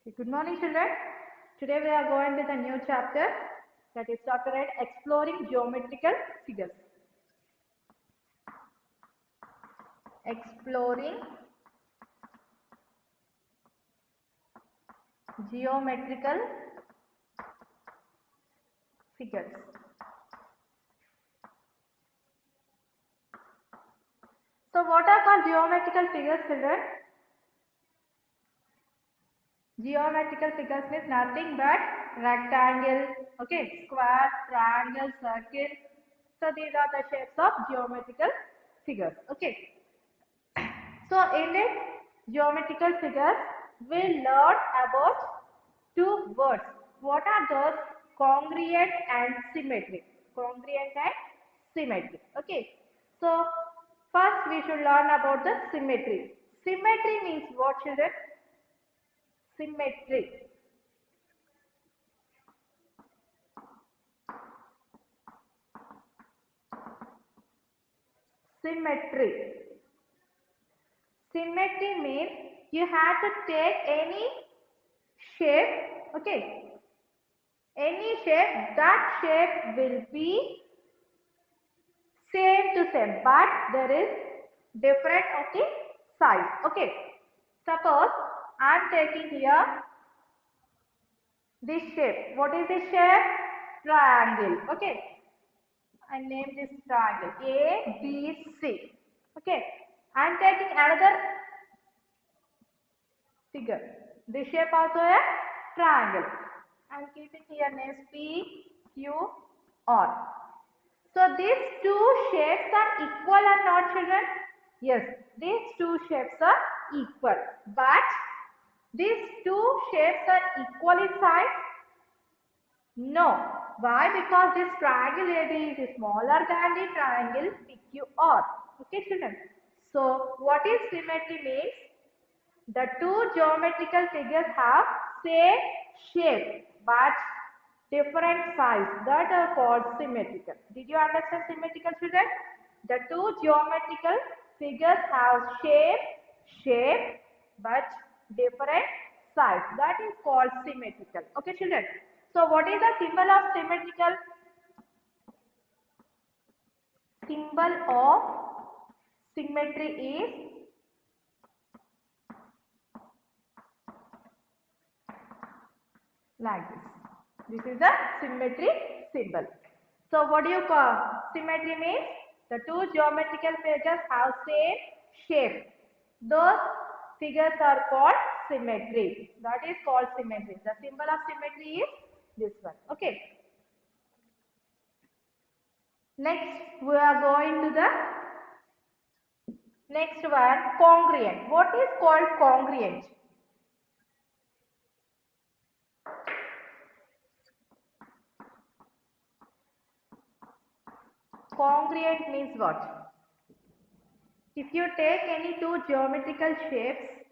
Okay, good morning, children. Today we are going to the new chapter, that is chapter 8, Exploring Geometrical Figures. Exploring Geometrical Figures. So what are called geometrical figures, children? Geometrical figures means nothing but rectangle, okay, square, triangle, circle. So these are the shapes of geometrical figures, okay. So in this geometrical figures, we learn about two words. What are those? Congruent and symmetric. Congruent and symmetric. Okay. So first we should learn about the symmetry. Symmetry means what, children? Symmetry. Symmetry. Symmetry means you have to take any shape, okay, any shape, that shape will be same to same, but there is different of the size, okay. Suppose I am taking here this shape. What is this shape? Triangle, okay. I name this triangle A, B, C, okay. I am taking another figure. This shape also a triangle. I am keeping here names P, Q, R. So these two shapes are equal or not, children? Yes, these two shapes are equal. But these two shapes are equal in size? No. Why? Because this triangle AB is smaller than the triangle PQR. Okay, children. So what is symmetry means? The two geometrical figures have same shape but different size. That are called symmetrical. Did you understand symmetrical, children? The two geometrical figures have shape but different size. That is called symmetrical. Okay, children. So what is the symbol of symmetrical? Symbol of symmetry is like this. This is the symmetry symbol. So what do you call? Symmetry means the two geometrical figures have same shape. Those figures are called symmetry. That is called symmetry. The symbol of symmetry is this one. Okay. Next we are going to the next one, congruent. What is called congruent? Congruent means what? If you take any two geometrical shapes,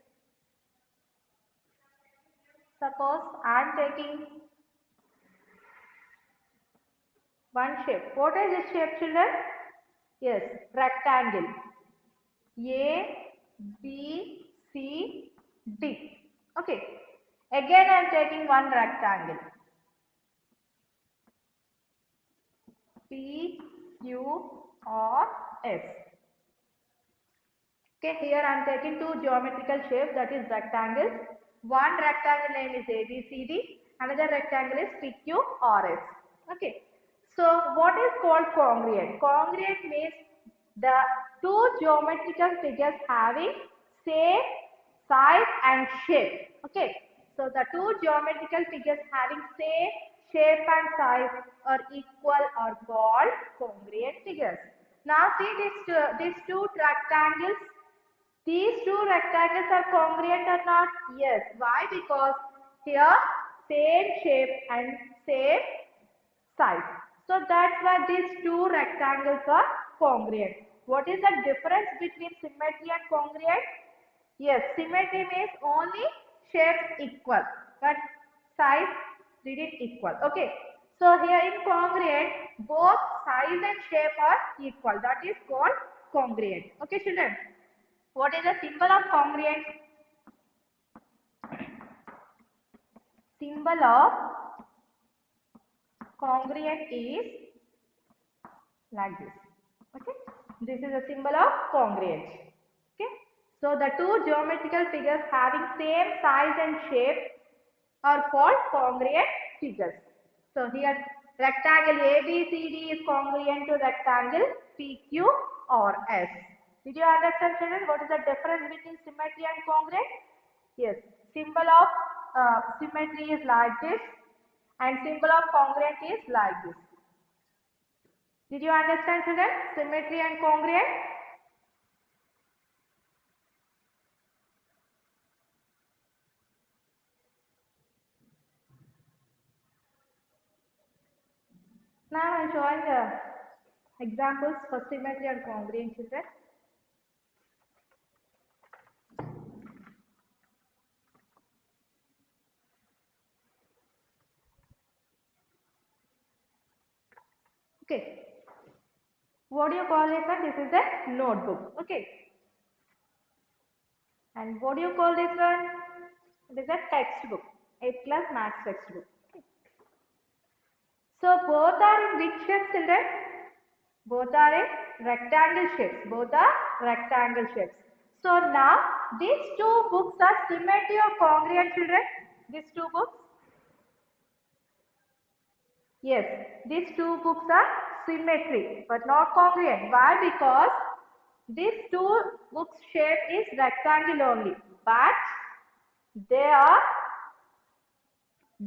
suppose I am taking one shape. What is this shape, children? Yes, rectangle. A, B, C, D. Okay. Again I am taking one rectangle. P, Q, R, S. Okay, here I am taking two geometrical shapes, that is rectangles. One rectangle name is ABCD, another rectangle is PQRS. Okay. So what is called congruent? Congruent means the two geometrical figures having same size and shape. Okay. So the two geometrical figures having same shape and size are equal are called congruent figures. Now see these two rectangles. These two rectangles are congruent or not? Yes. Why? Because here same shape and same size. So that's why these two rectangles are congruent. What is the difference between symmetry and congruent? Yes, symmetry means only shapes equal, but size didn't equal. Okay. So here in congruent, both size and shape are equal. That is called congruent. Okay, children. What is the symbol of congruent? symbol of congruent is like this. Okay, this is a symbol of congruent. Okay, so the two geometrical figures having same size and shape are called congruent figures. So here rectangle ABCD is congruent to rectangle PQRS. Did you understand, children, what is the difference between symmetry and congruent? Yes, symbol of symmetry is like this and symbol of congruent is like this. Did you understand, children? Symmetry and congruent? Now I am showing the examples for symmetry and congruent, children. Okay. What do you call this one? This is a notebook. Okay. And what do you call this one? It is a textbook. 8th class maths textbook. Okay. So both are in which shape, children? Both are in rectangle shapes. Both are rectangle shapes. So now these two books are symmetry or congruent, children? These two books? Yes, these two books are symmetry but not congruent. Why? Because these two books shape is rectangle only, but they are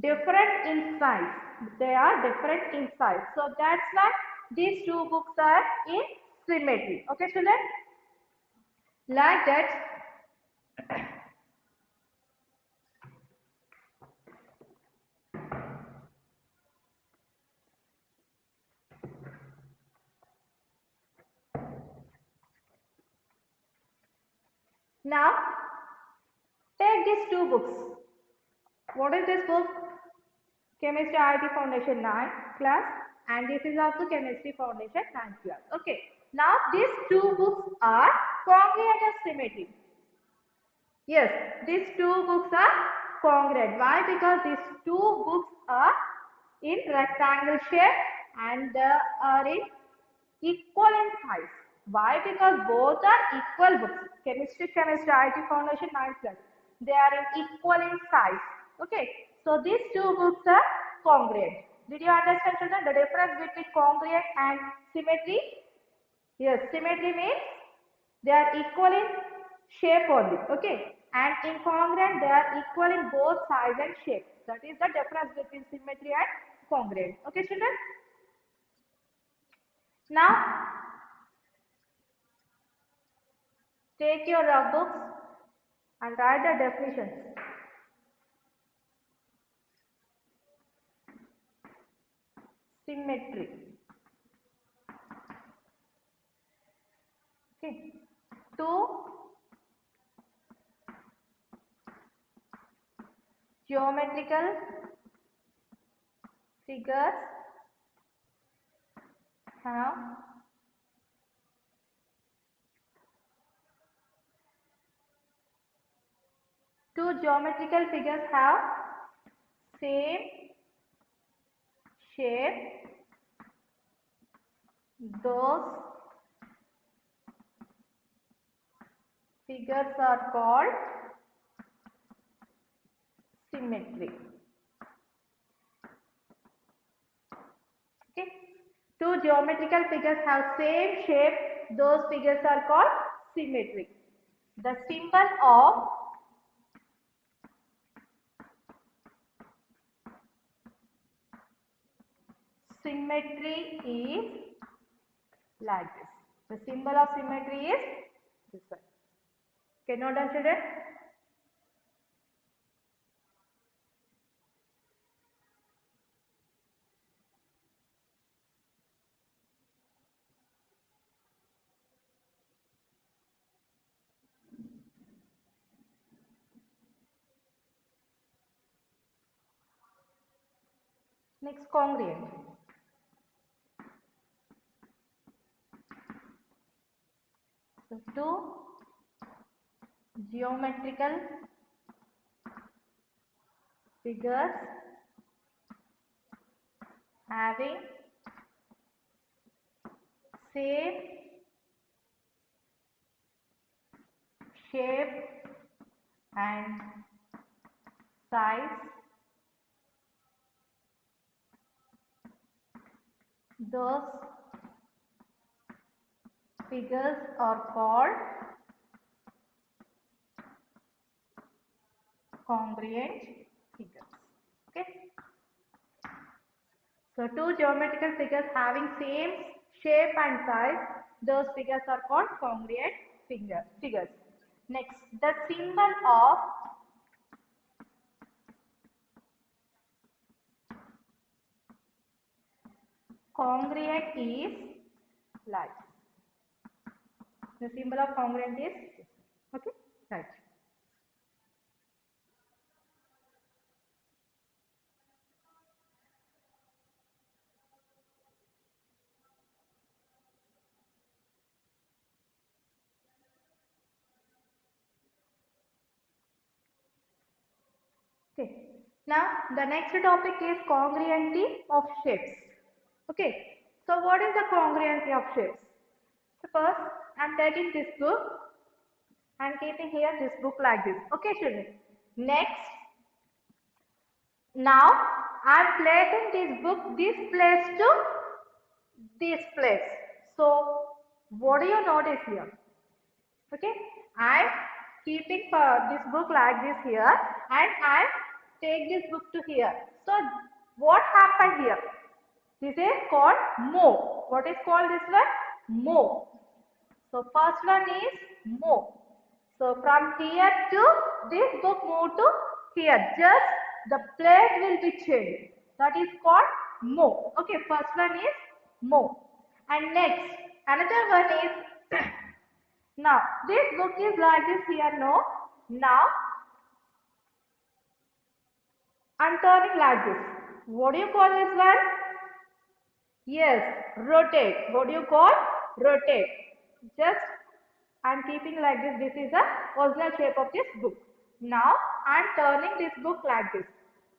different in size. They are different in size. So that's why these two books are in symmetry. Okay, children? Like that. Now, take these two books. What is this book? Chemistry IT Foundation 9 class, and this is also Chemistry Foundation 9 class. Okay. Now, these two books are congruent or symmetry. Yes, these two books are congruent. Why? Because these two books are in rectangle shape and they are in equal in size. Why? Because both are equal books. Chemistry IT Foundation 9 class. They are in equal in size. Okay. So these two books are congruent. Did you understand, children, the difference between congruent and symmetry? Yes, symmetry means they are equal in shape only. Okay. And incongruent, they are equal in both size and shape. That is the difference between symmetry and congruent. Okay, children? Now, take your rough books and write the definitions. Symmetry. Okay. Two geometrical figures have same shape. Those figures are called symmetry. Okay. Two geometrical figures have same shape. Those figures are called symmetry. The symbol of symmetry is like this. The symbol of symmetry is this one. Okay, note down, children. Next, congruent. So, two geometrical figures having same shape and size, those figures are called congruent figures. Okay. So two geometrical figures having same shape and size, those figures are called congruent figures. Next, the symbol of congruent is like. The symbol of congruent is okay, right. Okay. Now the next topic is congruency of shapes. Okay. So what is the congruency of shapes? Suppose I am taking this book and keeping here this book like this. Okay, children. Next, now I am placing this book this place to this place. So what do you notice here? Okay, I am keeping this book like this here and I take this book to here. So what happened here? This is called move. What is called this one? Move. So first one is move. So from here to this book move to here. Just the place will be changed. That is called move. Okay, first one is move. And next, another one is now this book is like this here. No. Now I am turning like this. What do you call this one? Yes, rotate. What do you call? Rotate. Just I am keeping like this. This is the original shape of this book. Now I am turning this book like this.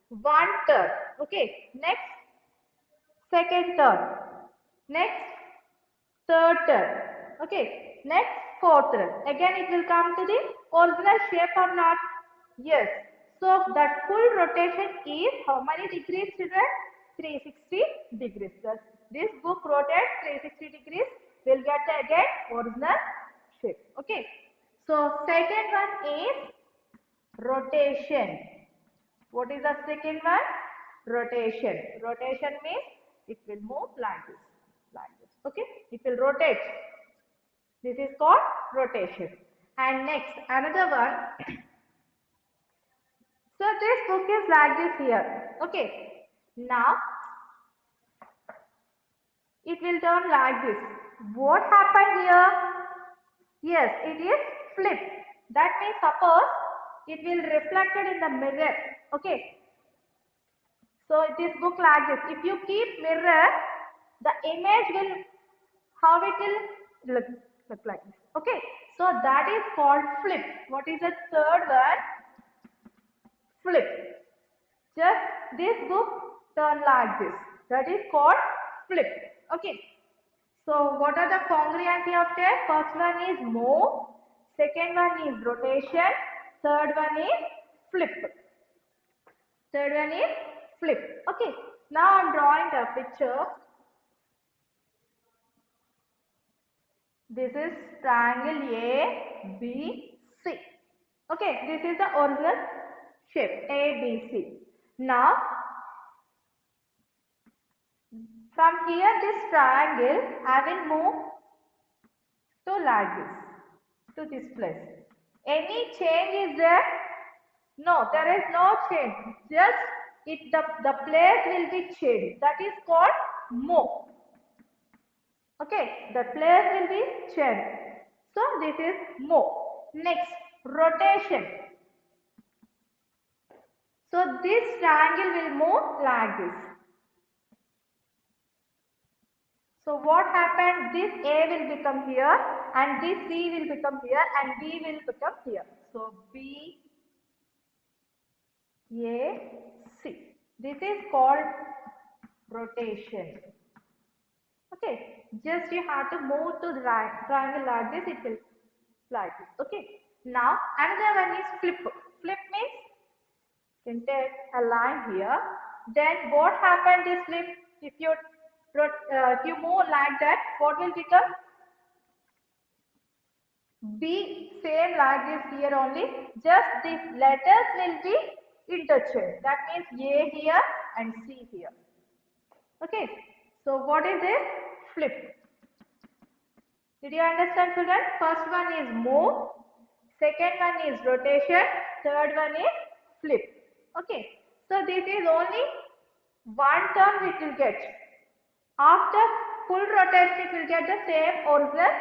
One turn. Okay. Next, second turn. Next, third turn. Okay. Next, fourth turn. Again it will come to the original shape or not? Yes. So that full rotation is how many degrees, children? 360 degrees. Thus, this book rotates 360 degrees. We'll get again original shape. Okay. So second one is rotation. What is the second one? Rotation. Rotation means it will move like this. Like this. Okay. It will rotate. This is called rotation. And next, another one. So this book is like this here. Okay. Now it will turn like this. What happened here? Yes, it is flipped. That means suppose it will reflected in the mirror. Okay. So this book like this. If you keep mirror, the image will, how it will look like this. Okay. So that is called flip. What is the third one? Flip. Just this book turn like this. That is called flip. Okay. So what are the congruency of shape? First one is move. Second one is rotation. Third one is flip. Third one is flip. Okay. Now I am drawing a picture. This is triangle A, B, C. Okay. This is the original shape A, B, C. Now from here this triangle I will move to like this, to this place. Any change is there? No, there is no change. Just the place will be changed. That is called move. Okay, the place will be changed. So this is move. Next, rotation. So this triangle will move like this. So what happened? This A will become here and this C will become here and B will become here. So B, A, This is called rotation. Okay, just you have to move to the triangle like this, it will like this. Okay, now another one is flip. Flip means you can take a line here. Then what happened is flip. If you move like that, what will become? B same like this here only. Just these letters will be interchanged. That means A here and C here. Okay. So what is this? Flip. Did you understand, children? First one is move. Second one is rotation. Third one is flip. Okay. So this is only one term which will get. After full rotation, it will get the same original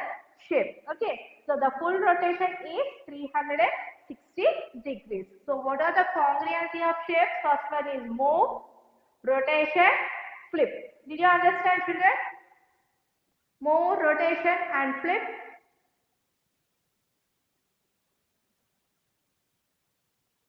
shape. Okay. So the full rotation is 360 degrees. So what are the congruency of shapes? First one is move, rotation, flip. Did you understand, children? Move, rotation and flip.